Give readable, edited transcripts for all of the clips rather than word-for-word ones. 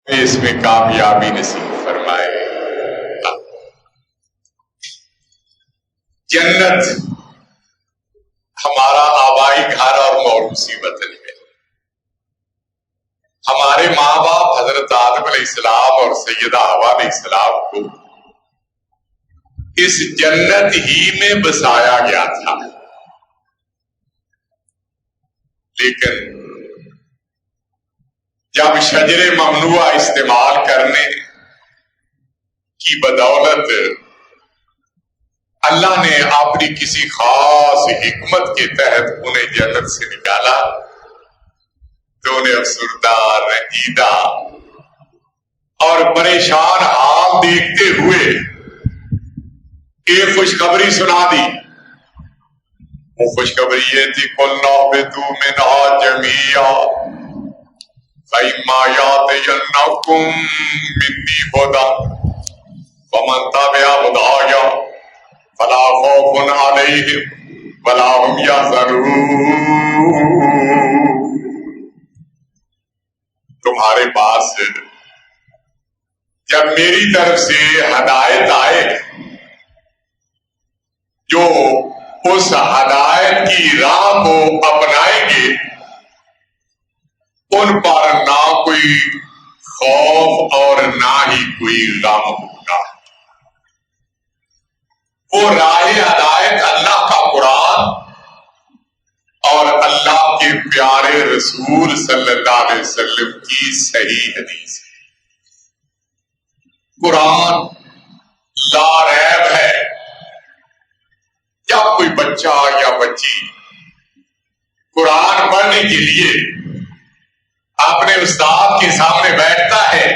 اس میں کامیابی نصیب فرمائے۔ جنت ہمارا آبائی گھر اور موروثی وطن ہے۔ ہمارے ماں باپ حضرت آدم علیہ السلام اور سیدہ حوا علیہ السلام کو اس جنت ہی میں بسایا گیا تھا، لیکن جب شجر ممنوعہ استعمال کرنے کی بدولت اللہ نے اپنی کسی خاص حکمت کے تحت انہیں جنت سے نکالا تو انہیں افسردہ، رنجیدہ اور پریشان حال دیکھتے ہوئے ایک خوشخبری سنا دی۔ وہ خوشخبری یہ تھی قُلْنَا اهْبِطُوا مِنْهَا جَمِيعًا فَإِمَّا يَأْتِيَنَّكُم مِّنِّي هُدًى فَمَن تَبِعَ هُدَايَ فَلَا خَوْفٌ عَلَيْهِمْ وَلَا هُمْ يَحْزَنُونَ۔ تمہارے پاس جب میری طرف سے ہدایت آئے، جو اس ہدایت کی راہ کو اپنائیں گے ان پر نہ کوئی خوف اور نہ ہی کوئی غم ہوگا۔ وہ راہ ہدایت اللہ کا قرآن اور اللہ کے پیارے رسول صلی اللہ علیہ وسلم کی صحیح حدیث ہے۔ قرآن لا ریب ہے۔ جب کوئی بچہ یا بچی قرآن پڑھنے کے لیے اپنے استاد کے سامنے بیٹھتا ہے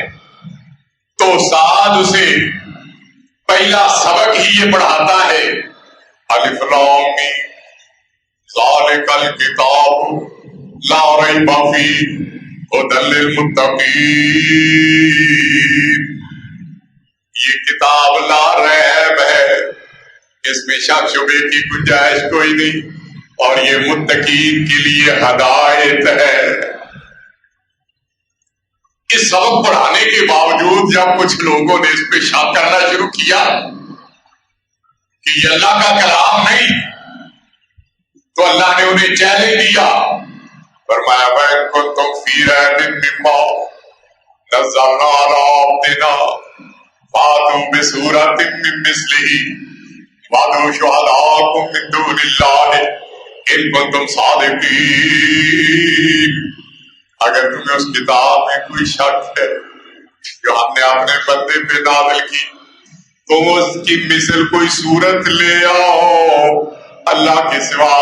تو استاد اسے پہلا سبق ہی یہ پڑھاتا ہے، الف لام میم ذالک الکتاب لا ریب فیہ ھدی للمتقین۔ یہ کتاب لا ریب ہے، اس میں شک شبے کی گنجائش کوئی نہیں، اور یہ متقین کے لیے ہدایت ہے۔ اس سبق پڑھانے کے باوجود جب کچھ لوگوں نے اس پہ شک کرنا شروع کیا کہ یہ اللہ کا کلام نہیں، تو اللہ نے انہیں چیلنج دیا، فرمایا وَإِن كُنتُمْ فِي رَيْبٍ مِّمَّا نَزَّلْنَا عَلَىٰ عَبْدِنَا فَأْتُوا بِسُورَةٍ مِّن مِّثْلِهِ وَادْعُوا شُهَدَاءَكُم مِّن دُونِ اللَّهِ إِن كُنتُمْ صَادِقِينَ۔ اگر تمہیں اس کتاب میں کوئی شک ہے جو ہم نے اپنے بندے پہ نازل کی، تم اس کی مثل کوئی صورت لے آؤ، اللہ کے سوا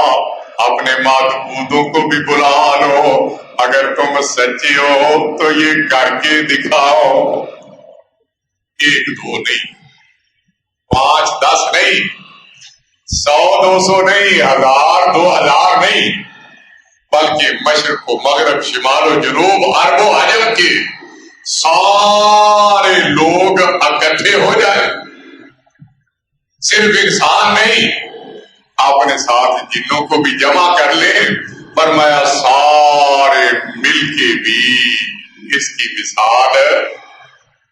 اپنے معبودوں کو بھی بلا لو، اگر تم سچے ہو تو یہ کر کے دکھاؤ۔ ایک دو نہیں، 5 10 نہیں، 100 200 نہیں، 1000 2000 نہیں، بلکہ مشرق و مغرب، شمال و جنوب، عرب و عجم کے سارے لوگ اکٹھے ہو جائیں، صرف انسان نہیں، اپنے ساتھ جنوں کو بھی جمع کر لیں، فرمایا سارے مل کے بھی اس کی مثال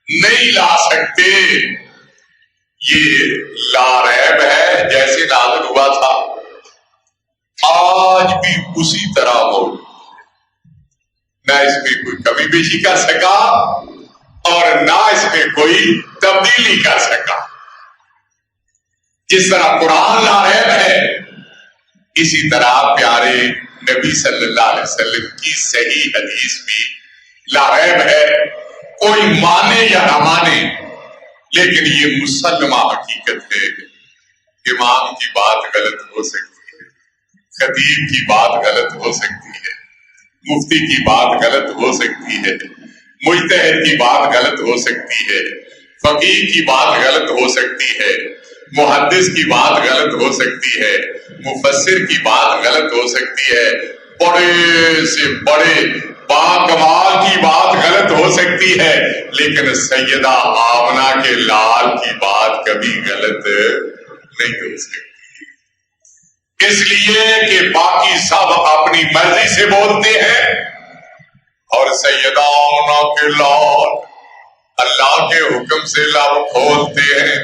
نہیں لا سکتے۔ یہ لا ریب ہے، جیسے نازل ہوا تھا آج بھی اسی طرح موجود، نہ اس میں کوئی کمی بیشی کر سکا اور نہ اس میں کوئی تبدیلی کر سکا۔ جس طرح قرآن لا ریب ہے، اسی طرح پیارے نبی صلی اللہ علیہ وسلم کی صحیح حدیث بھی لا ریب ہے۔ کوئی مانے یا نہ مانے، لیکن یہ مسلمہ حقیقت ہے۔ امام کی بات غلط ہو سکتی ہے، خطیب کی بات غلط ہو سکتی ہے، مفتی کی بات غلط ہو سکتی ہے، مجتہد کی بات غلط ہو سکتی ہے، فقیہ کی بات غلط ہو سکتی ہے، محدث کی بات غلط ہو سکتی ہے، مفسر کی بات غلط ہو سکتی ہے، بڑے سے بڑے باکمال کی بات غلط ہو سکتی ہے، لیکن سیدہ آمنہ کے لال کی بات کبھی غلط نہیں ہو سکتی، اس لیے کہ باقی سب اپنی مرضی سے بولتے ہیں، اور سیدانا کے لال اللہ کے حکم سے لب کھولتے ہیں.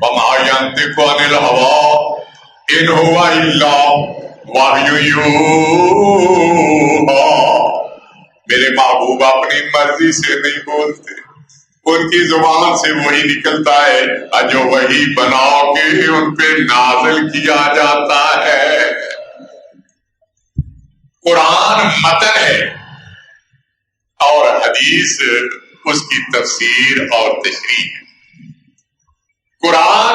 وما ينطق عن الهوى ان هو الا وحی یوحی. میرے محبوب اپنی مرضی سے نہیں بولتے، ان کی زبان سے وہی نکلتا ہے جو وہی بنا کے ان پہ نازل کیا جاتا ہے. قرآن متن ہے اور حدیث اس کی تفسیر اور تشریح ہے. قرآن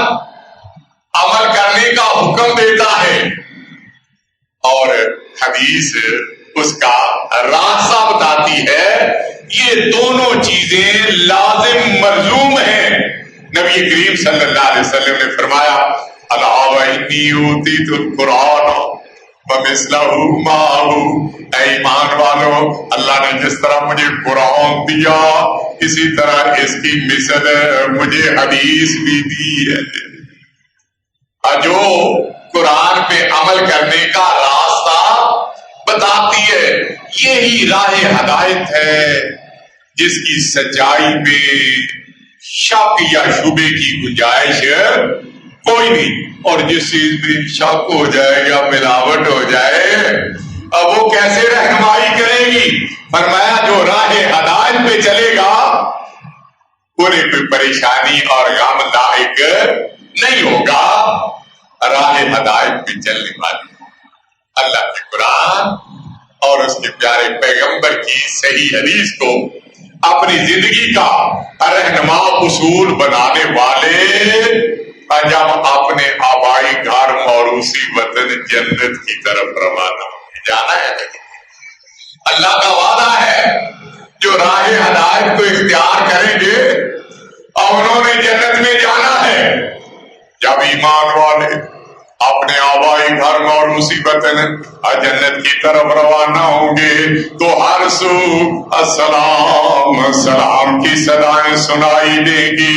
عمل کرنے کا حکم دیتا ہے اور حدیث اس کا راستہ بتاتی ہے. یہ دونوں چیزیں لازم ملزوم ہیں. نبی کریم صلی اللہ علیہ وسلم نے فرمایا الا وانی اوتیت القرآن ومثلہ معہ. اے ایمان والو، اللہ نے جس طرح مجھے قرآن دیا اسی طرح اس کی مثل مجھے حدیث بھی دی ہے. جو قرآن پہ عمل کرنے کا راستہ بتاتی ہے، یہی راہ ہدایت ہے جس کی سچائی میں شک یا شبے کی گنجائش کوئی نہیں. اور جس چیز میں شک ہو جائے یا ملاوٹ ہو جائے اب وہ کیسے رہنمائی کرے گی؟ فرمایا جو راہ ہدایت پہ چلے گا انہیں کوئی پریشانی اور غم لاحق نہیں ہوگا. راہ ہدایت پہ چلنے والی اللہ کے قرآن اور اس کے پیارے پیغمبر کی صحیح حدیث کو اپنی زندگی کا رہنما اصول بنانے والے جب اپنے آبائی گھر موروثی وطن جنت کی طرف روانہ جانا ہے. اللہ کا وعدہ ہے جو راہ ہدایت کو اختیار کریں گے اور انہوں نے جنت میں جانا ہے. جب ایمان والے اپنے آبائی گھر موروثی وطن جنت کی طرف روانہ ہوں گے تو ہر سو السلام سلام کی صدائیں سنائی دیں گی.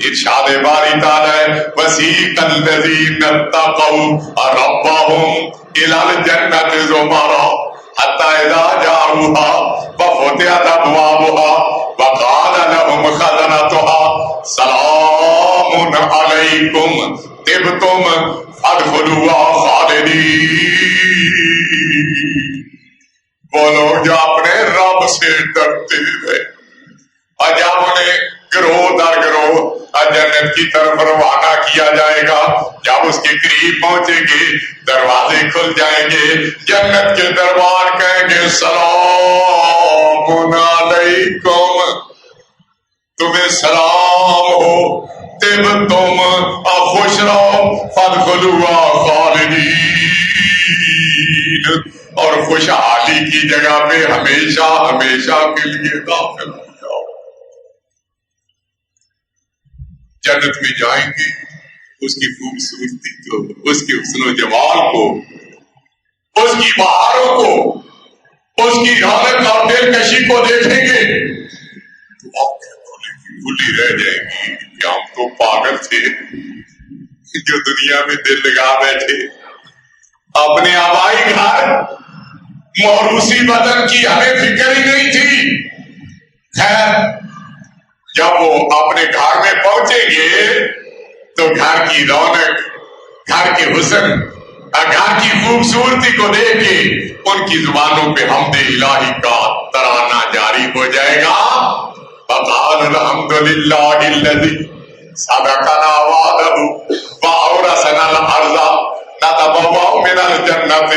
ارشاد باری تعالی وسیق الذین اتقوا ربهم الى الجنة زمرا حتى اذا جاءوها وفتحت ابوابها وقال لهم خزنتها سلام علیکم طبتم فادخلوها خالدین. وہ لوگ جو اپنے رب سے ڈرتے ہیں اور جب انہیں گروہ در گروہ جنت کی طرف روانہ کیا جائے گا، جب اس کے قریب پہنچیں گے دروازے کھل جائیں گے، جنت کے دربار کہیں گے سلام علیکم، تمہیں سلام ہو، تم خوش رہو، فادخلوها خالدین، اور خوشحالی کی جگہ پہ ہمیشہ ہمیشہ کے لیے داخل ہو جاؤ. جنت میں جائیں گے اس کی خوبصورتی کو، اس کے حسن و جمال کو، اس کی بہاروں کو، اس کی رونق اور دلکشی کو دیکھیں گے تو آنکھیں کھلی رہ جائیں گی کہ ہم تو پاگل تھے جو دنیا میں دل لگا بیٹھے. اپنے آبائی گھر موروثی وطن کی ہمیں فکر ہی نہیں تھی. خیر جب وہ اپنے گھر میں پہنچیں گے تو گھر کی رونق، گھر کے حسن، گھر کی خوبصورتی کو دیکھ کے ان کی زبانوں پہ حمد الہی کا ترانہ جاری ہو جائے گا. فقال الحمد للہ الذی صدقنا وعدہ وأورثنا الأرض نتبوأ من الجنة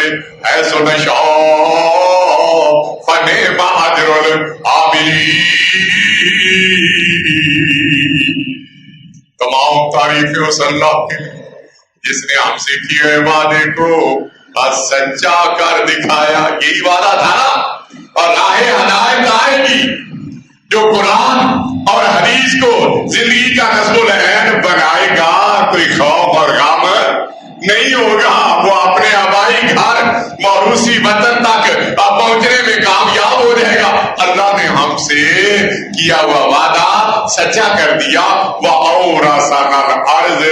حيث نشاء فنعم أجر العاملين. تمام تعریفیں اس اللہ کے جس نے ہم سے کیے ہوئے وعدے کو بس سچا کر دکھایا. یہی وعدہ تھا نا. اور راہ ہدایت آئے گی جو قرآن اور حدیث کو زندگی کا نصب العین بنائے گا، کوئی خوف اور غم نہیں ہوگا. وہ اپنے آبائی گھر موروثی وطن تک پہنچنے میں کامیاب ہو جائے گا. اللہ نے ہم سے کیا ہوا وعدہ سچا کر دیا. وَأَوْرَثَنَا الْأَرْضَ،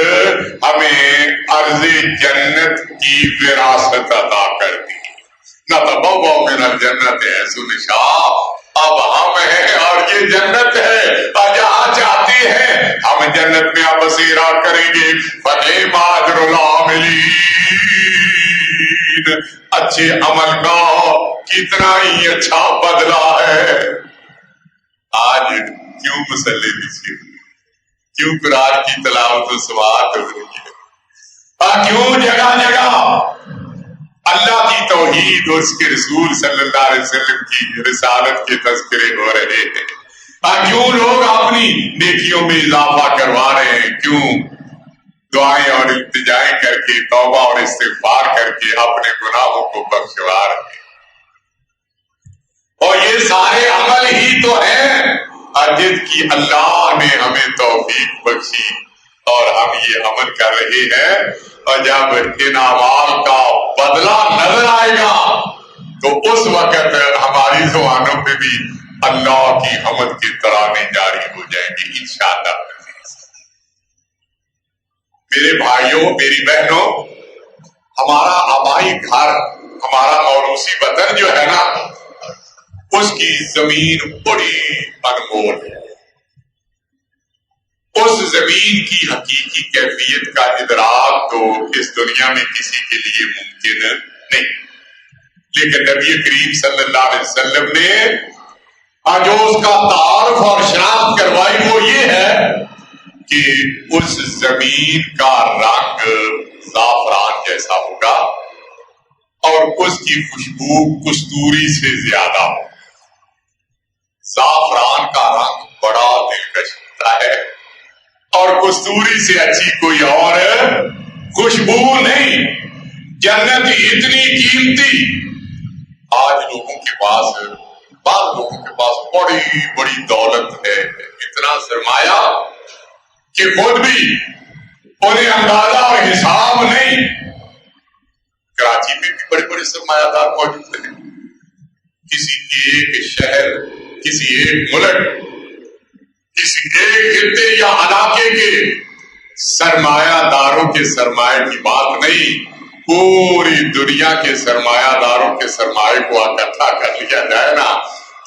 ہمیں ارض جنت کی وراثت عطا کر دی. نَتَبَوَّأُ مِنَ الْجَنَّةِ حَيْثُ نَشَاءُ، اب ہم ہیں اور یہ جنت ہے، اور جہاں چاہتے ہیں ہم جنت میں بسیرا کریں گے. فنعم اجر العاملین، اچھے عمل کا کتنا ہی اچھا بدلہ ہے. آج کیوں مسلے پیچھے، کیوں قرآن کی تلاوت و سماعت ہو رہی ہے، اور کیوں جگہ جگہ اللہ کی توحید اور اس کے رسول صلی اللہ علیہ وسلم کی رسالت کے تذکرے ہو رہے ہیں، اور کیوں لوگ اپنی نیکیوں میں اضافہ کروا رہے ہیں، کیوں دعائیں اور التجائیں کر کے، توبہ اور استغفار کر کے اپنے گناہوں کو بخشوا رہے ہیں. اور یہ سارے عمل ہی تو ہیں جن کی اللہ نے ہمیں توفیق بخشی اور ہم یہ عمل کر رہے ہیں. اور جب ان اعمال کا بدلہ نظر آئے گا تو اس وقت ہماری زبانوں پہ بھی اللہ کی حمد کے ترانے جاری ہو جائیں گے انشاءاللہ. میرے بھائیوں، میری بہنوں، ہمارا آبائی گھر، ہمارا موروثی وطن جو ہے نا، اس کی زمین بڑی انمول ہے. اس زمین کی حقیقی کیفیت کا ادراک تو اس دنیا میں کسی کے لیے ممکن نہیں، لیکن نبی کریم صلی اللہ علیہ وسلم نے جو اس کا تعارف اور شناخت کروائی وہ یہ ہے کہ اس زمین کا رنگ زعفران جیسا ہوگا اور اس کی خوشبو کستوری سے زیادہ ہوگا. زعفران کا رنگ بڑا دلکش ہوتا ہے اور کستوری سے اچھی کوئی اور خوشبو نہیں. جنت اتنی قیمتی، آج لوگوں کے پاس، بعض لوگوں کے پاس بڑی بڑی دولت ہے، اتنا سرمایہ کہ خود بھی انہیں اندازہ اور حساب نہیں. کراچی میں بھی بڑے بڑے سرمایہ دار موجود ہیں. کسی ایک شہر، کسی ایک ملک، کسی ایک خطے یا علاقے کے سرمایہ داروں کے سرمایہ کی بات نہیں، پوری دنیا کے سرمایہ داروں کے سرمایہ کو اکٹھا کر لیا جائے نا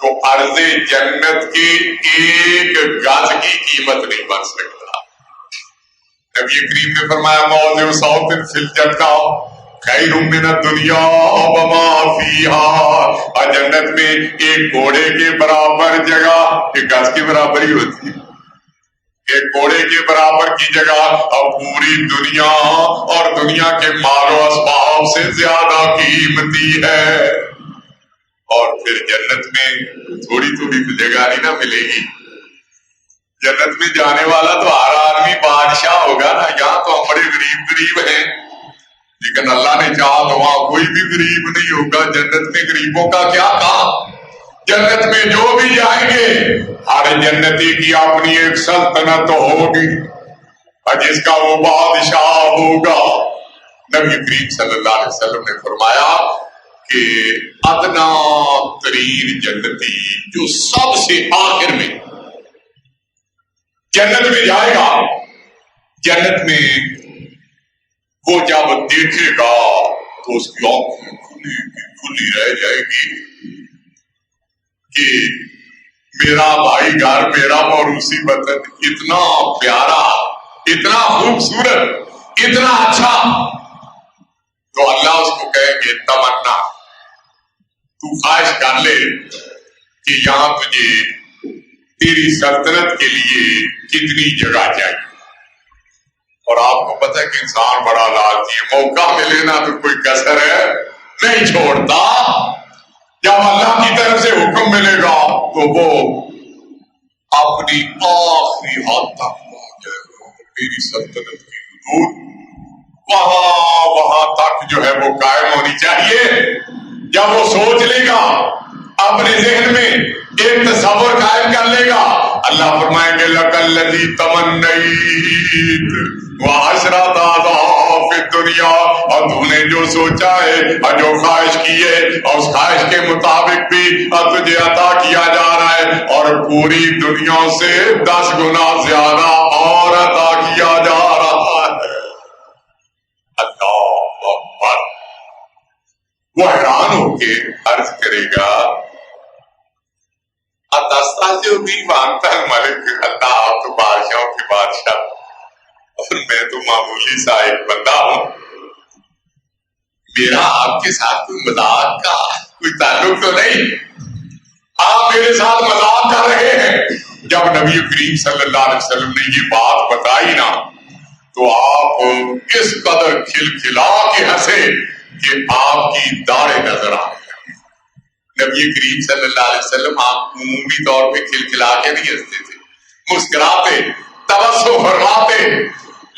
تو ارض جنت کے ایک گز کی قیمت نہیں بن سکتا. نبی کریم نے فرمایا موضع صوت فی الجنہ خیر من الدنیا وما فیہا. جنت میں ایک گھوڑے کے برابر جگہ، ایک گز کے برابر ہی ہوتی ہے، ایک گھوڑے کے برابر کی جگہ اور پوری دنیا اور دنیا کے مال و اسباب سے زیادہ قیمتی ہے. اور پھر جنت میں تھوڑی تھوڑی جگہ نہیں نہ ملے گی. جنت میں جانے والا تو ہر آدمی بادشاہ ہوگا نا. یہاں تو ہم بڑے غریب ہیں، لیکن اللہ نے چاہا تو وہاں کوئی بھی غریب نہیں ہوگا. جنت میں غریبوں کا کیا کام؟ جنت میں جو بھی جائیں گے ہر جنتی کی اپنی ایک سلطنت ہوگی اور جس کا وہ بادشاہ ہوگا. نبی کریم صلی اللہ علیہ وسلم نے فرمایا کہ ادنا ترین جنتی جو سب سے آخر میں جنت میں جائے گا، جنت میں وہ جب دیکھے گا تو اس کی آنکھیں کھلی رہ جائے گی کہ میرا بھائی گھر، میرا موروثی وطن اتنا پیارا، اتنا خوبصورت، اتنا اچھا. تو اللہ اس کو کہیں گے تمنا، تو خواہش کر لے کہ یہاں تجھے تیری سلطنت کے لیے کتنی جگہ چاہیے. اور آپ کو پتہ ہے کہ انسان بڑا لالچی ہے، موقع ملے نا تو کوئی کسر ہے نہیں چھوڑتا. جب اللہ کی طرف سے حکم ملے گا تو وہ اپنی آخری حد تک پہنچ جائے گا. میری سلطنت کی حدود وہاں تک جو ہے وہ قائم ہونی چاہیے. جب وہ سوچ لے گا، اپنے ذہن میں ایک تصور قائم کر لے گا، اللہ فرمائیں گے لَكَ الَّذِي تَمَنَّيْتَ وَعَشْرَةَ أَضْعَافِ الدُّنْيَا. اور تو نے جو سوچا ہے اور جو خواہش کی ہے اور اس خواہش کے مطابق بھی تجھے عطا کیا جا رہا ہے اور پوری دنیا سے 10 گنا زیادہ اور عطا کیا جا رہا ہے. اللہ اکبر. وہ حیران ہو کے عرض کرے گا اتستاجو بھی وانتا الملک، اللہ آپ تو بادشاہوں کے بادشاہ اور میں تو معمولی سا ایک بندہ ہوں، میرا آپ کے ساتھ کوئی مذاق کا کوئی تعلق تو نہیں، آپ میرے ساتھ مذاق کر رہے ہیں۔ جب نبی کریم صلی اللہ علیہ وسلم نے یہ بات بتائی نا تو آپ اس قدر کھلکھلا کے ہنسے کہ آپ کی داڑھیں نظر آ گئی۔ نبی کریم صلی اللہ علیہ وسلم آپ عمومی طور پہ کھلکھلا کے نہیں ہنستے تھے، مسکراتے، تبسم فرماتے،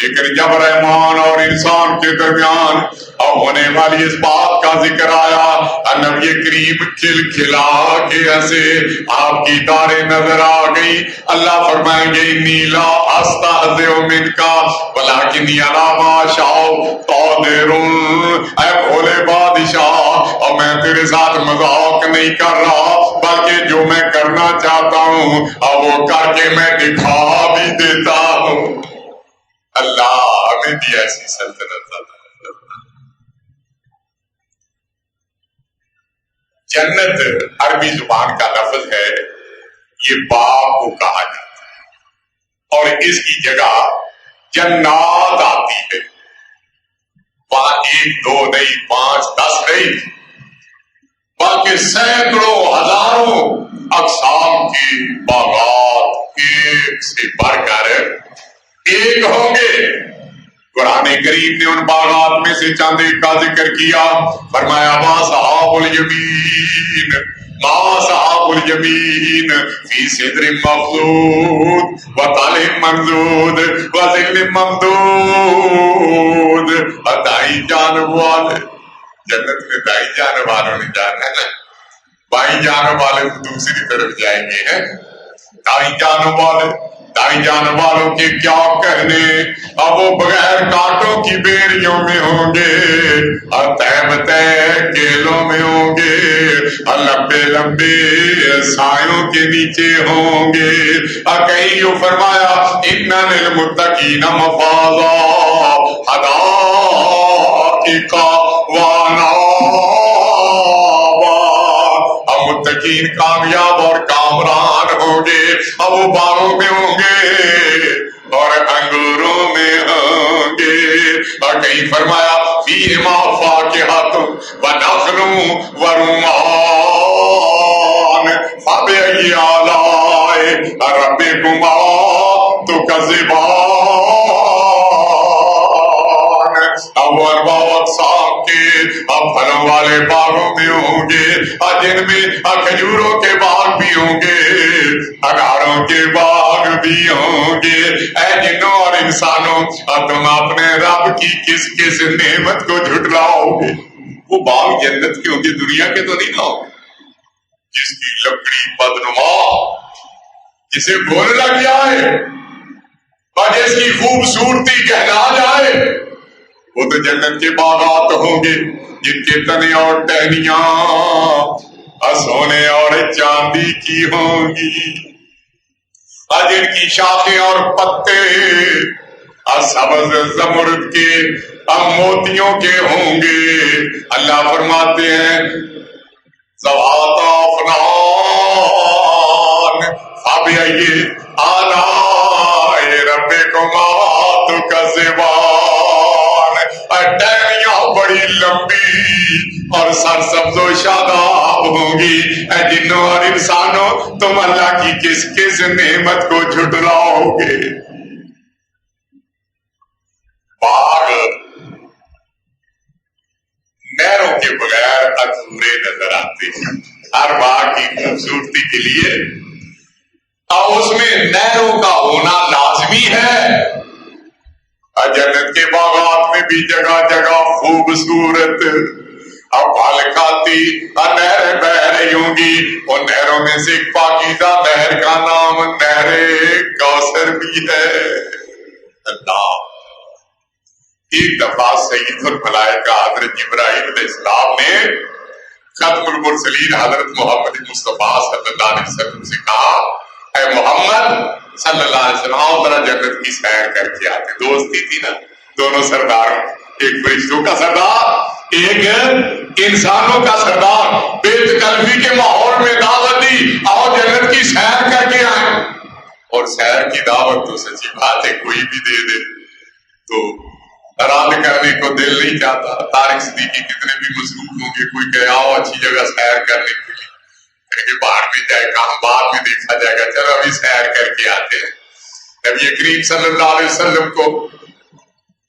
لیکن جب رحمان اور انسان کے درمیان اب ہونے والی اس بات کا ذکر آیا، نبی کریم کھلکھلا کے ہنسے، آپ کی داڑھیں نظر آ گئی۔ اللہ فرمائیں گے انی لا استہزئ منک ولکنی اری ما اشاء قادر، اے بھولے بادشاہ، اور میں تیرے ساتھ مذاق نہیں کر رہا بلکہ جو میں کرنا چاہتا ہوں اب وہ کر کے میں دکھا بھی دیتا ہوں۔ اللہ ہمیں بھی ایسی سلطنت عطا۔ جنت عربی زبان کا لفظ ہے، یہ باغ کو کہا جاتا ہے اور اس کی جگہ جنات آتی ہے۔ وہاں 1 2 نہیں 5 10 نہیں بلکہ سینکڑوں ہزاروں اقسام کے باغات ایک سے بڑھ کر ایک ہوں گے۔ قرآن کریم نے ان باغات میں سے چند ایک کا ذکر کیا، فرمایا ما صحاب الیمین، ما صحاب الیمین فی سدر مخضود وطلح منضود وظل ممدود۔ اور دائیں جانب والے جنت میں دائیں جانب والوں نے جانا ہے نا، بائیں جانب والے دوسری طرف جائیں گے۔ دائیں جانب والوں کے کیا کہنے، اب وہ بغیر کانٹوں کی بیریوں میں ہوں گے اور تہ کیلوں میں ہوں گے اور لمبے لمبے سایوں کے نیچے ہوں گے۔ اور کہیں یوں فرمایا ان للمتقین مفازا حدائق وانابا، متقین کامیاب اور کامران ہوں گے اور وہ باغوں میں ہوں گے اور انگوروں میں ہوں گے۔ اور کہیں فرمایا فیہما فاکہۃ ونخل ورمان فبأی آلاء ربکما تکذبان۔ اب اربع اقسام کے اب پھلوں والے باغوں میں ہوں گے اور جن میں کھجوروں کے باغ بھی ہوں گے، اناروں کے باغ بھی ہوں گے۔ اے جنوں اور انسانوں، اب تم اپنے رب کی کس کس نعمت کو جھٹلاؤ گے؟ وہ باغ جنت کے ہوں گے، دنیا کے تو نہیں لاؤ گے، جس کی لکڑی بدنما، جسے گول لگ جائے اور جس کی خوبصورتی کہلا جائے، وہ تو جنت کے باغات ہوں گے جن کے تنے اور ٹہنیاں سونے اور چاندی کی ہوں گی اور جن کی شاخیں اور پتے سبز زمرد کے موتیوں کے ہوں گے۔ اللہ فرماتے ہیں ذوات افنان فبأی آلاء ربکما تکذبان۔ ٹہنیاں بڑی لمبی اور سرسبز و شاداب ہوں گی۔ اے جنوں اور انسانوں، تم اللہ کی کس کس نعمت کو جھٹلاؤ گے؟ باغ نہروں کے بغیر ادھورے نظر آتے ہیں۔ ہر باغ کی خوبصورتی کے لیے اور اس میں نہروں کا ہونا لازمی ہے۔ جنت کے باغات میں بھی جگہ جگہ خوبصورت اور پھل کھاتی نہریں بہ رہی ہوں گی۔ اور نہروں میں سے ایک پاکیزہ نہر کا نام نہر کوثر بھی ہے۔ اللہ ایک دفعہ سید الملائکہ حضرت جبرائیل علیہ السلام نے ختم المرسلین حضرت محمد مصطفیٰ صلی اللہ علیہ وسلم سے کہا، اے محمد صلی اللہ علیہ وسلم آؤ ذرا جنت کی سیر کر کے آتے۔ دوستی تھی نا دونوں سرداروں، ایک فرشتوں کا سردار ایک انسانوں کا سردار بے تکلفی کے ماحول میں دعوت دی، آؤ جنت کی سیر کر کے آئیں. اور سیر کی دعوت تو سچی بات ہے کوئی بھی دے دے تو رد کرنے کو دل نہیں چاہتا. طارق صدیقی کتنے بھی مصروف ہوں گے، کوئی کہ آؤ اچھی جگہ سیر کرنے کے لیے، کہ باہر میں جائے کہاں بعد میں دیکھا جائے گا، چلو ابھی سیر کر کے آتے ہیں. نبی کریم صلی اللہ علیہ وسلم کو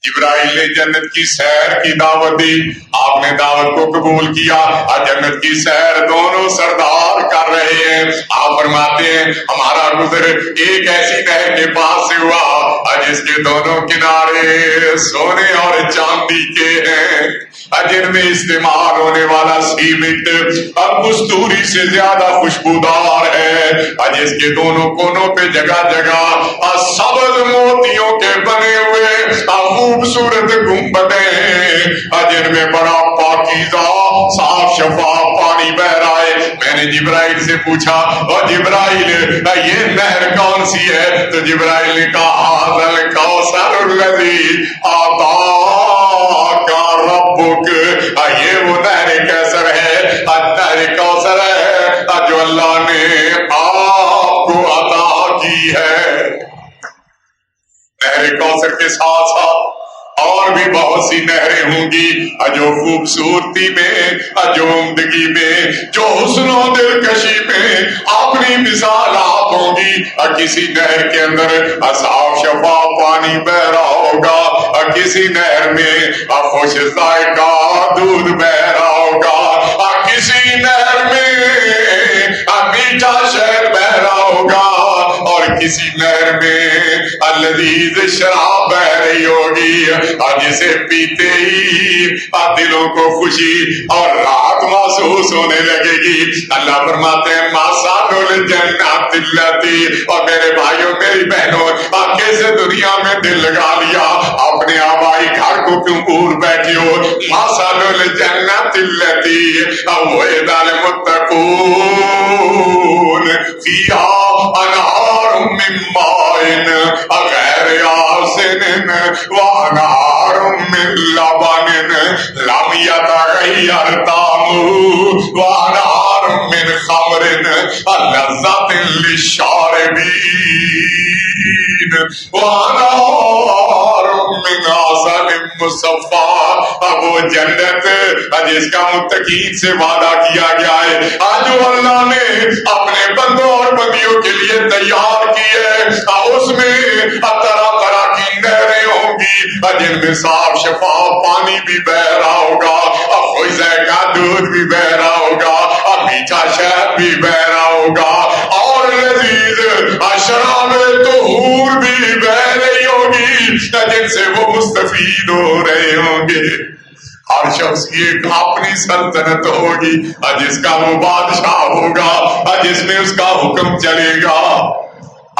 جبرائیل نے جنت کی سیر کی دعوت دی، آپ نے دعوت کو قبول کیا اور جنت کی سیر دونوں سردار کر رہے ہیں. آپ فرماتے ہیں ہمارا گزر ایک ایسی نہر کے پاس سے ہوا جس کے دونوں کنارے سونے اور چاندی کے ہیں، جن میں استعمال ہونے والا سیمنٹ اب کستوری سے زیادہ خوشبودار ہے، جس کے دونوں کونوں پہ جگہ جگہ سبز موتیوں کے بنے ہوئے خوبصورت گنبدیں ہیں، جن میں بڑا پاکیزہ صاف شفاف پانی بہ رہا ہے. میں نے جبرائیل سے پوچھا اور جبرائیل یہ نہر کون سی ہے؟ تو جبرائیل نے کہا ذل کوثر الذی اعطاک ربک، یہ وہ نہر کوثر ہے، نہر کوثر ہے جو اللہ نے آپ کو عطا کی ہے. نہر کوثر کے ساتھ ساتھ اور بھی بہت سی نہریں ہوں گی جو خوبصورتی میں، جو عمدگی میں، جو حسن و دلکشی میں اپنی مثالات ہوں گی. کسی نہر کے اندر صاف شفاف پانی بہ رہا ہوگا، کسی نہر میں خوش ذائقہ دودھ بہ رہا ہوگا، کسی نہر میں میٹھا شہد بہ رہا ہوگا، اور کسی نہر میں لذیذ شراب بہ رہی ہوگی، جسے پیتے ہی دلوں کو خوشی اور راحت محسوس ہونے لگے گی. اللہ فرماتے ہیں ماسان الجنات اللاتی، اور میرے بھائیوں میری بہنوں آپ کیسے دنیا میں دل لگا لیا، اپنے آبائی گھر کو کیوں بھول بیٹھے ہو؟ ماسان الجنات اللاتی وعد المتقون فیہا انہار من ماء غیر آسن وانہار من لبن لم یتغیر طعمہ وانہار من خمر لذۃ للشاربین وانہار من عسل مصفی. وہ جنت جس کا متقین سے وعدہ کیا گیا ہے، جو اللہ نے اپنے بندوں اور بندیوں کے لیے تیار کی ہے، اس میں طرح طرح کی نہریں ہوں گی جن میں صاف شفاف پانی بھی بہ رہا ہوگا، خوش ذائقہ دودھ بھی بہ رہا ہوگا، میٹھا شہد بھی بہ رہا ہوگا، اور لذیذ شراب طہور بھی بہ رہی ہوگی جن سے وہ مستفید ہو رہے ہوں گے. ہر شخص کی ایک اپنی سلطنت ہوگی جس کا وہ بادشاہ ہوگا، جس میں اس کا حکم چلے گا.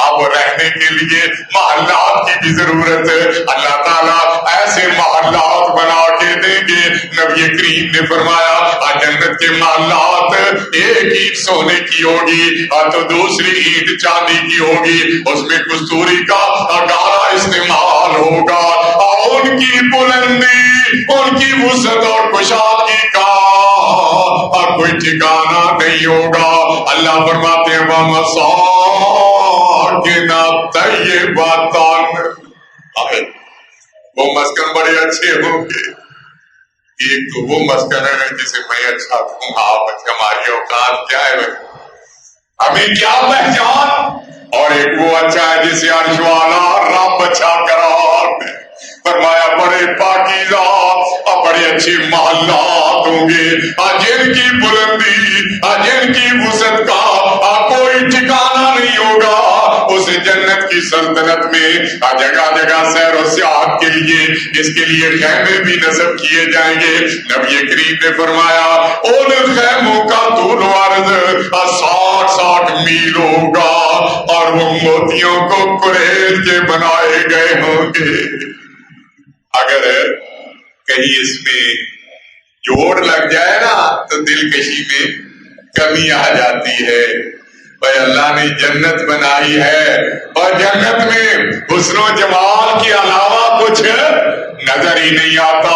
اب رہنے کے لیے محلات کی بھی ضرورت ہے، اللہ تعالیٰ ایسے محلات بنا کے دیں گے. نبی کریم نے فرمایا جنت کے محلات ایک اینٹ سونے کی ہوگی تو دوسری اینٹ چاندی کی ہوگی، اس میں کستوری کا گارا استعمال ہوگا، اور ان کی بلندی، ان کی وسعت اور کشادگی کا کوئی ٹھکانہ نہیں ہوگا. اللہ فرماتے ہیں وہ مسکن بڑے اچھے ہوں گے. ایک تو وہ مسکن ہے جسے میں اچھا ہوں، آپ ہماری اوقات کیا ہے ہمیں کیا پہچان، اور ایک وہ اچھا ہے جسے عرش والا رب اچھا قرار دے. فرمایا بڑے پاکیزہ اور بڑے اچھے محلات ہوں گے جن کی بلندی، جن کی وسعت کا کوئی ٹھکانہ نہیں ہوگا. اس جنت کی سلطنت میں جگہ جگہ سیر و سیاحت کے لیے اس کے لیے خیمے بھی نصب کیے جائیں گے. نبی کریم نے فرمایا ان خیموں کا طول و عرض 60 میل ہوگا، اور وہ موتیوں کو کریز کے بنائے گئے ہوں گے. اگر کہیں اس میں جوڑ لگ جائے نا تو دلکشی میں کمی آ جاتی ہے. بھائی اللہ نے جنت بنائی ہے، اور جنت میں حسن و جمال کے علاوہ کچھ کچھ نظر ہی نہیں آتا.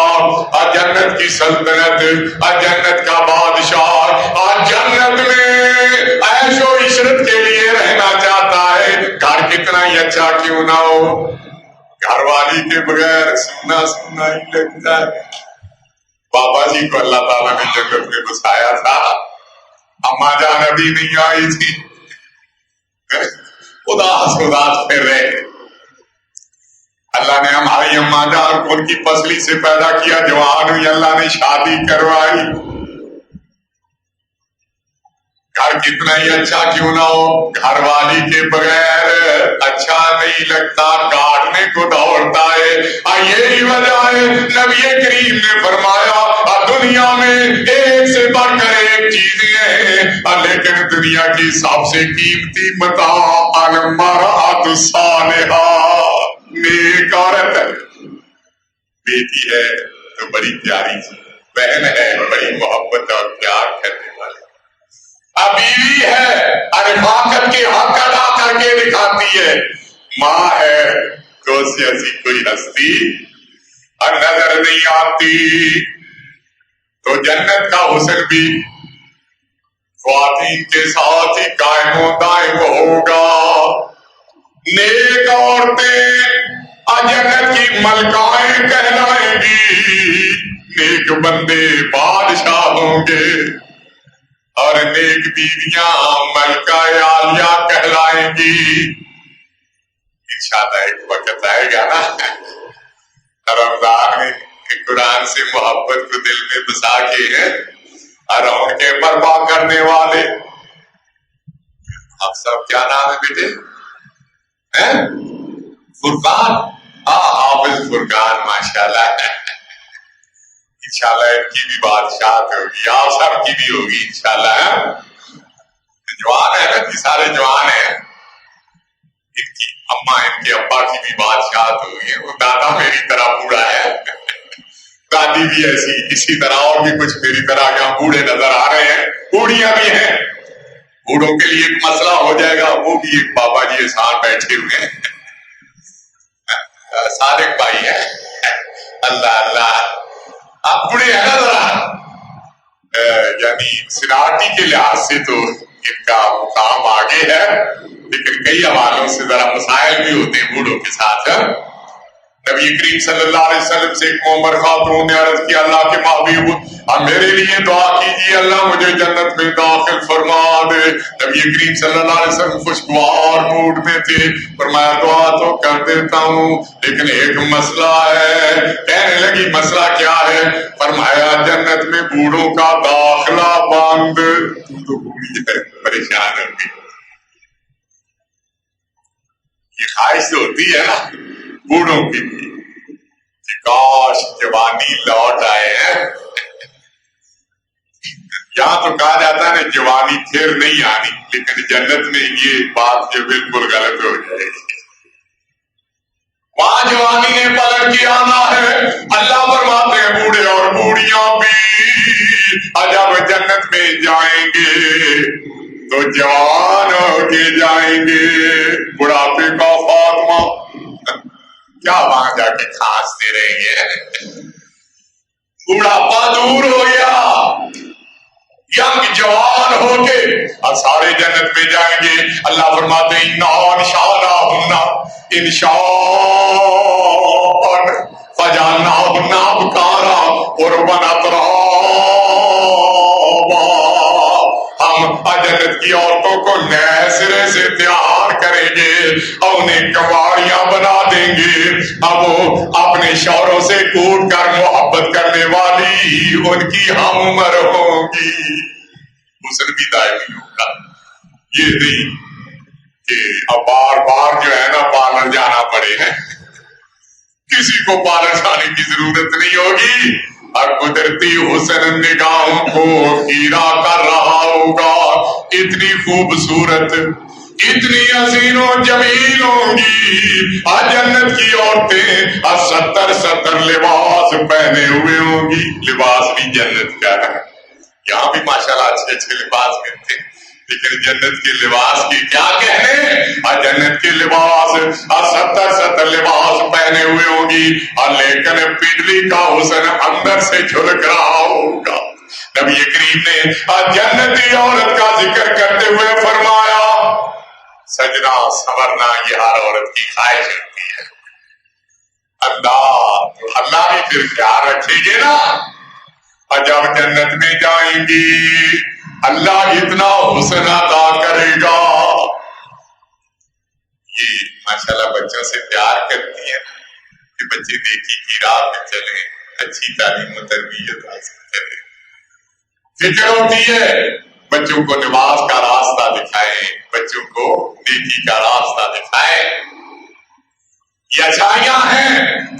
اور جنت کی سلطنت، اور جنت کا بادشاہ، اور جنت میں عیش و عشرت کے لیے رہنا چاہتا ہے. گھر کتنا ہی اچھا کیوں نہ ہو، گھر والی کے بغیر سونا سونا ہی لگتا ہے. بابا جی کو اللہ تعالیٰ نے جنت میں بسایا تھا، اما جان ابھی نہیں آئی تھی، اداس اداس پھر رہے. اللہ نے ہماری اما جان کو ان کی پسلی سے پیدا کیا، جوان ہوئی، اللہ نے شادی کروائی. گھر کتنا ہی اچھا کیوں نہ ہو، گھر والی کے بغیر اچھا نہیں لگتا، کاٹنے کو دوڑتا ہے. یہی وجہ ہے نبی کریم نے فرمایا دنیا میں ایک سے بڑھ کر ایک چیزیں ہیں، لیکن دنیا کی سب سے قیمتی متاع المرأۃ الصالحہ، نیک عورت ہے. بیٹی ہے تو بڑی پیاری چیز، بہن ہے بڑی محبت اور پیار کرنے والی، بیوی ہے رفاقت کے حق ادا کر کے دکھاتی ہے، ماں ہے تو اس سے ایسی کوئی ہستی اور نظر نہیں آتی. تو جنت کا حسن بھی خواتین کے ساتھ ہی قائم و دائم ہوگا. نیک عورتیں جنت کی ملکائیں کہلائیں گی، نیک بندے بادشاہ ہوں گے، اور نیک بیویاں ملکہ عالیہ کہلائیں گی. انشاءاللہ ایک وقت آئے گا نا رمضان میں قرآن سے محبت کو دل میں بسا کے ہیں اور ان کے پرواہ کرنے والے. آپ سب کیا نام ہے بیٹے؟ فرقان، حافظ فرقان، ماشاءاللہ. انشاءاللہ ان کی بھی بادشاہت ہوگی، آپ سب کی بھی ہوگی انشاءاللہ. جوان ہے نا جی، سارے جوان ہیں. ان کی اما ان کے ابا کی بھی بادشاہت ہوگی. وہ دادا میری طرح بوڑھا ہے، دادی بھی ایسی، اسی طرح اور بھی کچھ میری طرح یہاں بوڑھے نظر آ رہے ہیں، بوڑھیاں بھی ہیں. بوڑھوں کے لیے ایک مسئلہ ہو جائے گا، وہ بھی ایک بابا جی احسان بیٹھے ہوئے ہیں، صادق بھائی ہیں. اللہ اللہ، آپ بڑے ہیں نا ذرا، یعنی سنارٹی کے لحاظ سے تو ان کا مقام آگے ہے، لیکن کئی حوالوں سے ذرا مسائل بھی ہوتے ہیں بوڑھوں کے ساتھ. نبی کریم صلی اللہ علیہ وسلم سے ایک معمر خاتون نے عرض کیا اللہ کے محبوب اب میرے لیے دعا کیجیے، اللہ مجھے جنت میں داخل فرما دے. نبی کریم صلی اللہ علیہ وسلم خوشگوار موڈ میں تھے، فرمایا دعا تو کر دیتا ہوں لیکن ایک مسئلہ ہے. کہنے لگی مسئلہ کیا ہے؟ فرمایا جنت میں بوڑھوں کا داخلہ بند. تو بوڑھی ہے، پریشان ہوگی. یہ خواہش تو ہوتی ہے نا بوڑھوں کی بھی کہ کاش جوانی لوٹ آئے ہیں. یہاں تو کہا جاتا ہے نا جوانی پھر نہیں آنی، لیکن جنت میں یہ بات جو بالکل غلط ہو جائے گی. وہاں جوانی نے پلٹ کے آنا ہے. اللہ فرماتے ہیں بوڑھے اور بوڑھیاں بھی جب جنت میں جائیں گے تو جوان ہو کے جائیں گے. بڑھاپے کا خاتمہ کیا وہاں جا کے کھانستے رہیں گے؟ بڑھاپا دور ہو گیا، ینگ جوان ہو کے اور سارے جنت میں جائیں گے. اللہ فرماتے ہیں انشاء فجعلناہن ابکارا عربا اترابا. ہم جنت کی عورتوں کو نئے سرے سے تیار کریں گے اور انہیں کنواریاں بنا دیں گے. اب وہ اپنے شوہروں سے کوٹ کر محبت کرنے والی ان کی ہم عمر ہوں گی. حسن بھی دائمی ہوگا. یہ نہیں کہ اب بار بار جو ہے نا پارلر جانا پڑے ہیں، کسی کو پارلر جانے کی ضرورت نہیں ہوگی. اور قدرتی حسن نگاہوں کو خیرہ کر رہا ہوگا. اتنی خوبصورت، اتنی حسین و جمیل ہوں گی جنت کی عورتیں، 70 لباس پہنے ہوئے ہوں گی. لباس بھی جنت کا ہے. یہاں بھی ماشاءاللہ اچھے اچھے لباس ملتے ہیں، لیکن جنت کے لباس کی کیا کہنے، اور جنت کے لباس 70 لباس پہنے ہوئے ہوں گی، اور لیکن بجلی کا حسن اندر سے جھلک رہا ہوگا۔ نبی کریم نے جنتی عورت کا ذکر کرتے ہوئے فرمایا، سجنا سنورنا یہ ہر عورت کی خواہش ہوتی ہے۔ اللہ بھی پھر خیال رکھے گے نا، اور جب جنت میں جائیں گی اللہ اتنا حسن عطا کرے گا۔ یہ ماشاءاللہ بچوں سے پیار کرتی ہے کہ بچے نیکی کی راہ میں چلیں، اچھی تعلیم و تربیت حاصل کریں۔ فکر ہوتی ہے بچوں کو نماز کا راستہ دکھائیں، بچوں کو نیکی کا راستہ دکھائیں۔ یہ اچھائیاں ہیں،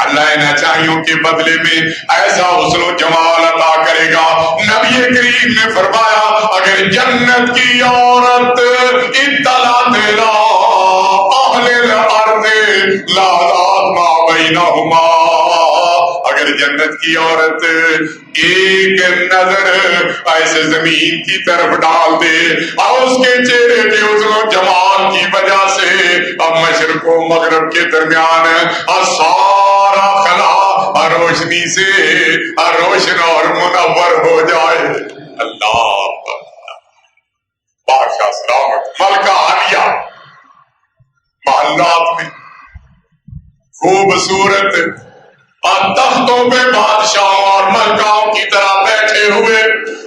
اللہ ان اچھائیوں کے بدلے میں ایسا حسن و جمال عطا کرے گا۔ نبی کریم نے فرمایا اگر جنت کی عورت اطلعت لا اہل الارض لازاد ما بینہما، اگر جنت کی عورت ایک نظر ایسے زمین کی طرف ڈال دے اور اس کے چہرے پہ حسن و جمال کی وجہ سے اب مشرق و مغرب کے درمیان سارا خلا روشنی سے روشن اور منور ہو جائے۔ اللہ بادشاہ سلامت ملکہ عالیہ محلات میں خوبصورت اور تختوں پہ بادشاہوں اور ملکاؤں کی طرح بیٹھے ہوئے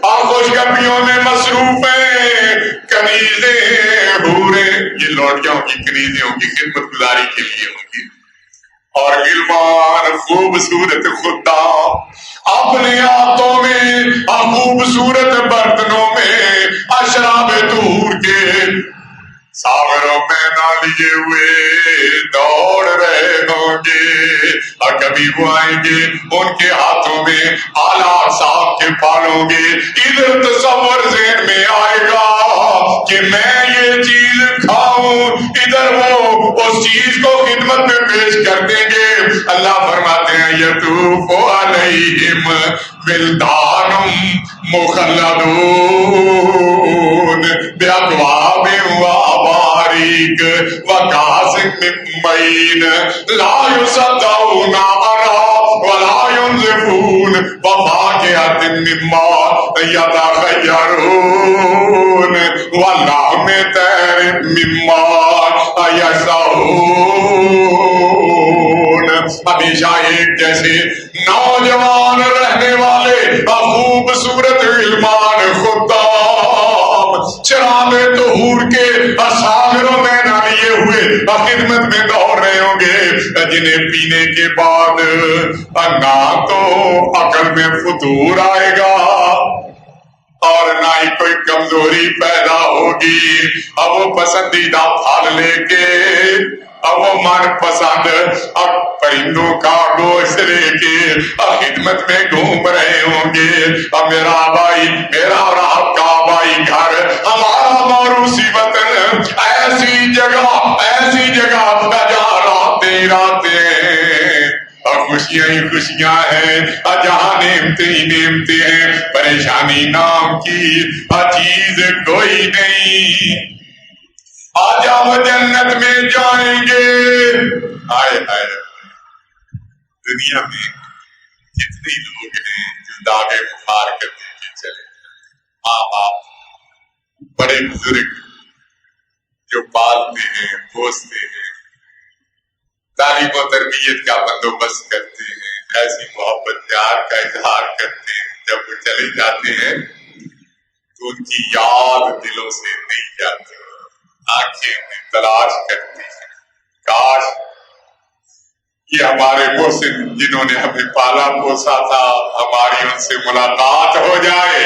اور خوشگپیوں میں مصروف ہیں، کنیزیں حوریں، یہ لوٹیاں کی کنیزوں کی خدمت گزاری کے لیے ہوں گی، اور غلمان خوبصورت خدام اپنے ہاتھوں میں اور خوبصورت برتنوں میں اشراب طہور کے ساغروں میں نہ لیے ہوئے دوڑ رہے ہوں گے، اور کبھی وہ آئیں گے ان کے ہاتھوں میں آلات صاحب کے پالوں گے۔ ادھر تصور ذہن میں آئے گا کہ میں یہ چیز کھاؤں، ادھر وہ اس چیز کو خدمت میں پیش کر دیں گے۔ اللہ فرماتے ہیں یطوف علیہم ولدان مخلدون باکواب واباریک وکاس من معین لا یصدعون عنہا ولا ینزفون وفاکہۃ مما یتخیرون ولحم طیر مما یشتہون۔ ہمیشہ ایک جیسے نوجوان رہنے والے خوبصورت غلمان خدام چراغ طہور کے ساغروں میں نہ لیے ہوئے خدمت میں دوڑ رہے ہوں گے، جنہیں پینے کے بعد نہ تو عقل میں فتور آئے گا اور نہ ہی کوئی کمزوری پیدا ہوگی۔ اب وہ پسندیدہ پھل لے کے اب وہ من پسند اب پرندوں کا گوشت لے کے خدمت میں گھوم رہے ہوں گے۔ اب میرا آبائی، میرا اور آپ کا آبائی گھر، ہمارا موروثی وطن ایسی جگہ جہاں راتیں اور خوشیاں ہی خوشیاں ہیں، جہاں نعمتیں ہی نعمتیں ہیں، پریشانی نام کی چیز کوئی نہیں۔ آج ہم جنت میں جائیں گے۔ آئے آئے دنیا میں کتنے لوگ ہیں جو داغے بخار کرنے کے چلے، ماں باپ بڑے بزرگ جو پالتے ہیں پوستے ہیں، تعلیم و تربیت کا بندوبست کرتے ہیں، ایسی محبت پیار کا اظہار کرتے ہیں، جب وہ چلے جاتے ہیں تو ان کی یاد دلوں سے نہیں جاتی، آنکھیں میں تلاش کرتی ہیں کاش یہ ہمارے محسن جنہوں نے ہمیں پالا پوسا تھا ہماری ان سے ملاقات ہو جائے۔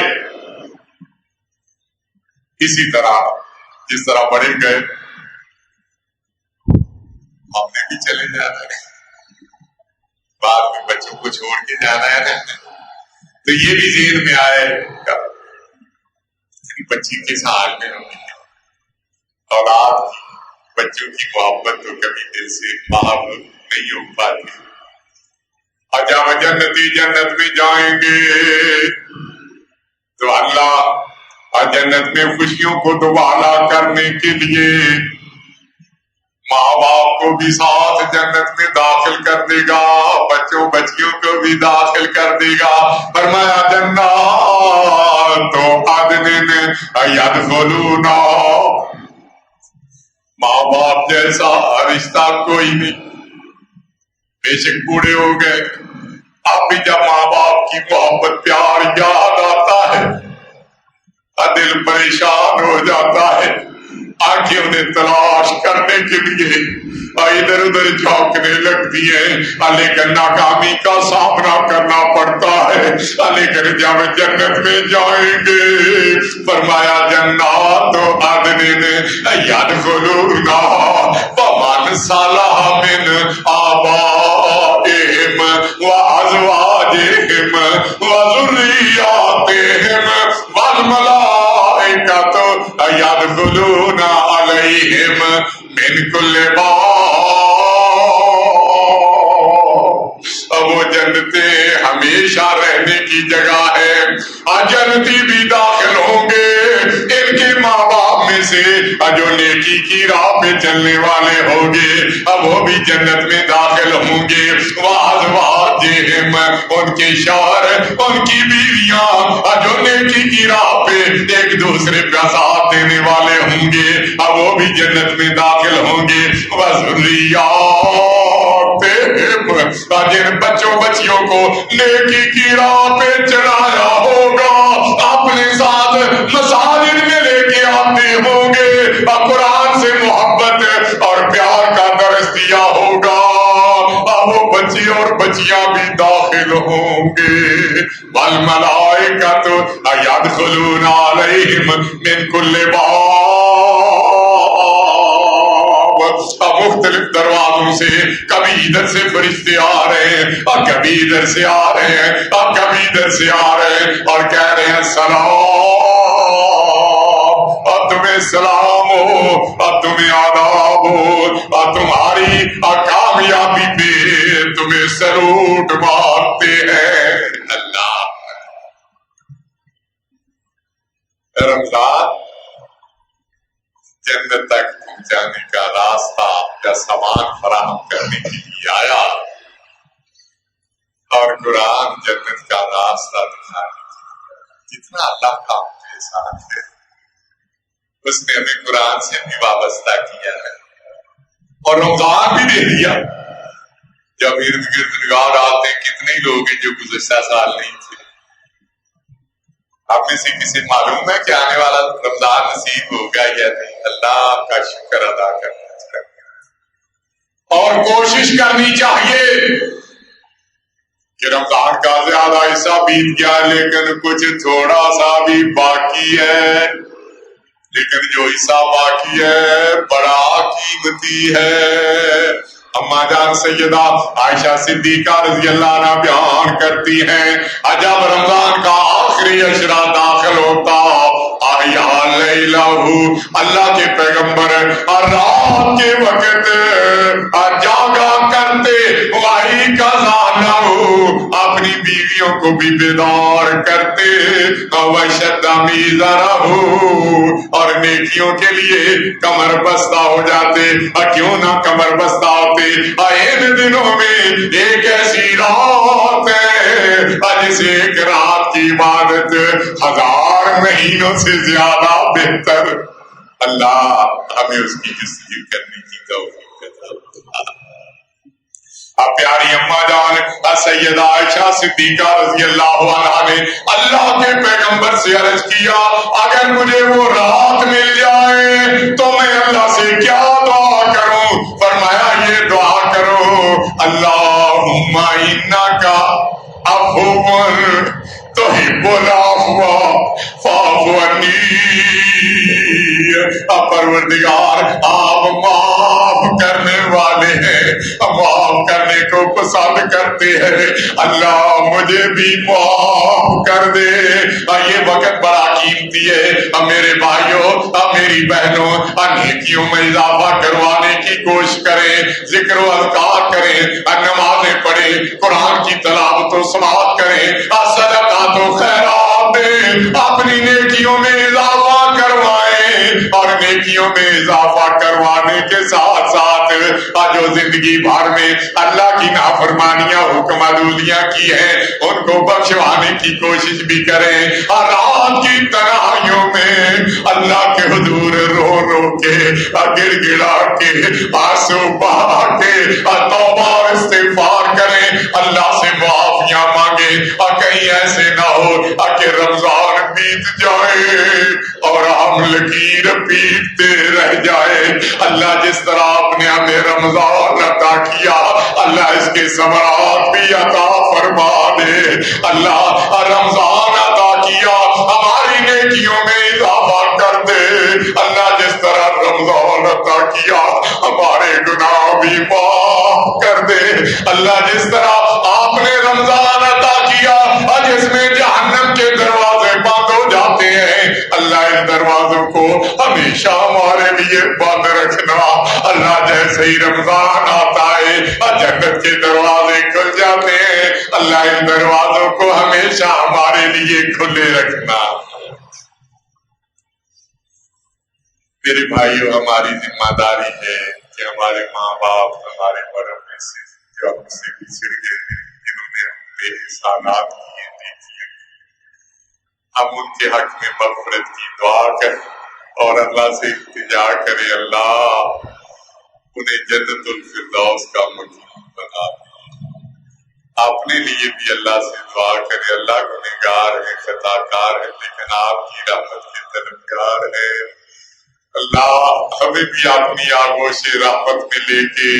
اسی طرح جس طرح بڑے گئے ہم نے بھی چلے جانا ہے، بعد میں بچوں کو چھوڑ کے جانا ہے، تو یہ بھی ذہن میں آئے گا بچی کے ساتھ میں ہوگی اولاد کی، بچوں کی محبت تو کبھی دل سے باہر نہیں ہو پاتی۔ اور جب جنتی جنت میں جائیں گے تو اللہ اور جنت میں خوشیوں کو دوبالا کرنے کے لیے ماں باپ کو بھی ساتھ جنت میں داخل کر دے گا، بچوں بچیوں کو بھی داخل کر دے گا۔ فرمایا جنات عدن یدخلون، ماں باپ جیسا رشتہ کوئی نہیں، بے شک بوڑھے ہو گئے، اب بھی جب ماں باپ کی محبت پیار یاد آتا ہے دل پریشان ہو جاتا ہے، آنکھیں انہیں تلاش کرنے کے لیے ادھر ادھر جھانکنے لگتی ہیں، لیکن ناکامی کا سامنا کرنا پڑتا ہے۔ لیکن جب جنت میں جائیں گے فرمایا جنات عدن یدخلون ومن صلح من آبائہم وازواجہم وذریاتہم والملائکۃ یدخلون علیہم من کل باب۔ وہ جنتیں ہمیشہ رہنے کی جگہ ہے، جنتی بھی داخل ہوں گے ان کے ماں باپ میں سے جو نیکی کی راہ پہ چلنے والے ہوں گے، وہ بھی جنت میں داخل ہوں گے۔ وازواجہم، ان کے شوہر ان کی بیویاں جو نیکی کی راہ پہ ایک دوسرے کا ساتھ دینے والے ہوں گے، وہ بھی جنت میں داخل ہوں گے۔ وذریاتہم، جن بچوں بچیوں کو نیکی کی راہ پہ چڑھایا ہوگا اپنے ساتھ مساجد میں لے کے آتے ہوں گے، قرآن سے محبت اور پیار کا درس دیا ہوگا، وہ بچے اور بچیاں بھی داخل ہوں گے۔ والملائکۃ یدخلون علیہم من کل باب، مختلف دروازوں سے، کبھی ادھر سے فرشتے آ رہے ہیں اور کبھی ادھر سے آ رہے ہیں اور کبھی ادھر سے آ رہے ہیں اور کہہ رہے ہیں سلام، اور تمہیں سلام ہو اور تمہیں آداب ہو اور تمہاری کامیابی پہ تمہیں سلوٹ مارتے ہیں۔ اللہ رمضان جنت تک پہنچانے کا راستہ یا سامان فراہم کرنے کے لیے آیا، اور قرآن جنت کا راستہ دکھانے کے لیے۔ جتنا اللہ کا احسان ہے اس نے ہمیں قرآن سے بھی وابستہ کیا ہے اور رمضان بھی دے دیا۔ جب ارد گرد نگار آتے ہیں کتنے لوگ ہیں جو گزشتہ سال نہیں تھے، آپ میں سے کسی معلوم ہے کہ آنے والا رمضان نصیب ہوگا یا نہیں؟ اللہ کا شکر ادا کرنا چاہیے اور کوشش کرنی چاہیے کہ رمضان کا زیادہ حصہ بیت گیا لیکن کچھ تھوڑا سا بھی باقی ہے، لیکن جو حصہ باقی ہے بڑا قیمتی ہے۔ اما جان سیدہ عائشہ صدیقہ رضی اللہ عنہ بیان کرتی ہیں، جب رمضان کا آخری عشرہ داخل ہوتا اللہ کے پیغمبر رات کے وقت جاگا کرتے، وحی کا زانہ اپنی بیویوں کو بھی بیدار کرتے، وشد میزرہ، اور نیکیوں کے لیے کمر بستہ ہو جاتے۔ کیوں نہ کمر بستہ ہوتے؟ ان دنوں میں ایک ایسی رات ہے جس ایک رات کی عبادت 1000 مہینوں سے زیادہ بہتر۔ اللہ ہمیں اس کی جستجو کرنے کی توفیق عطا فرمائے۔ پیاری اما جان سیدہ عائشہ صدیقہ رضی اللہ عنہا نے اللہ کے پیغمبر سے عرض کیا، اگر مجھے وہ رات مل جائے تو میں اللہ سے کیا دعا کروں؟ فرمایا یہ دعا کرو، اللہم انک عفو تحب العفو فاعف عنی۔ پروردگار آپ معاف کرنے والے ہیں، معاف کرنے کو پسند کرتے ہیں، اللہ مجھے بھی معاف کر دے۔ یہ وقت بڑا قیمتی ہے میرے بھائیوں، میری بہنوں، نیکیوں میں اضافہ کروانے کی کوشش کریں، ذکر و اذکار کریں، نمازیں پڑھیں، قرآن کی تلاوت و سماعت کریں، صدقات و خیرات ثواب دیں، اپنی نیکیوں میں اضافہ کروائیں، اور نیکیوں میں اضافہ کروانے کے ساتھ ساتھ جو زندگی بھر میں اللہ کی نافرمانیاں حکم عدولیاں کی ہیں ان کو بخشوانے کی کوشش بھی کریں، اور رات کی تنہائیوں میں اللہ کے حضور رو رو کے گڑ گڑا کے آنسو بہا کے توبہ اور استغفار کریں، اللہ سے معافیاں مانگیں، اور کہیں ایسے نہ ہو کہ رمضان بیت جائے اور ہم لکیر پیٹتے رہ جائے۔ اللہ جس طرح آپ نے ہمیں رمضان عطا کیا، اللہ اس کے ثمرات بھی عطا فرما دے۔ اللہ رمضان عطا کیا، ہماری نیکیوں میں اضافہ کر دے۔ اللہ جس طرح رمضان عطا کیا، ہمارے گناہ بھی معاف کر دے۔ اللہ جس طرح آپ نے رمضان عطا کیا اور جس میں جہنم کے دروازے بند ہو جاتے ہیں، اللہ ان دروازوں کو ہمیشہ ہمارے لیے بند رکھنا۔ اللہ جیسے ہی رمضان آتا ہے اور جنت کے دروازے کھل جاتے ہیں، اللہ ان دروازوں کو ہمیشہ ہمارے لیے کھلے رکھنا۔ میرے بھائیوں، ہماری ذمہ داری ہے کہ ہمارے ماں باپ، ہمارے بڑوں میں سے جو ہم سے بچھڑ گئے ہیں، جنہوں نے ہم پہ احسانات کیے دیکھیے، ہم ان کے حق میں مغفرت کی دعا کریں اور اللہ سے التجا کریں، اللہ انہیں جنت الفردوس کا مقیم بنا دے۔ اپنے لیے بھی اللہ سے دعا کریں، اللہ گنہگار ہے، خطا کار ہے، لیکن آپ کی رحمت کے طلبگار ہے۔ اللہ ہمیں بھی اپنی آغوش رحمت میں لے کے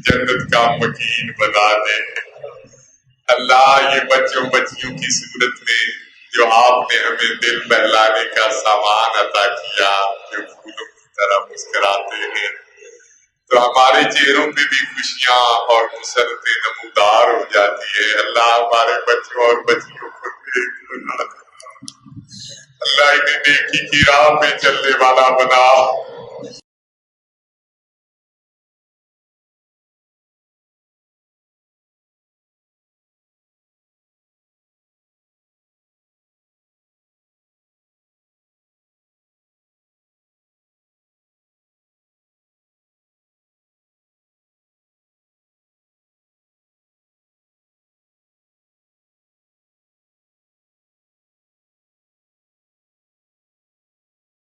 جنت کا مکین بنا دے۔ اللہ یہ بچوں بچیوں کی صورت میں جو آپ نے ہمیں دل بہلانے کا سامان عطا کیا، جو پھولوں کی طرح مسکراتے ہیں، تو ہمارے چہروں پہ بھی خوشیاں اور مسرتیں نمودار ہو جاتی ہے۔ اللہ ہمارے بچوں اور بچیوں کو دیکھ بنا دے، اللہ انہیں نیکی کی راہ پہ چلنے والا بنا۔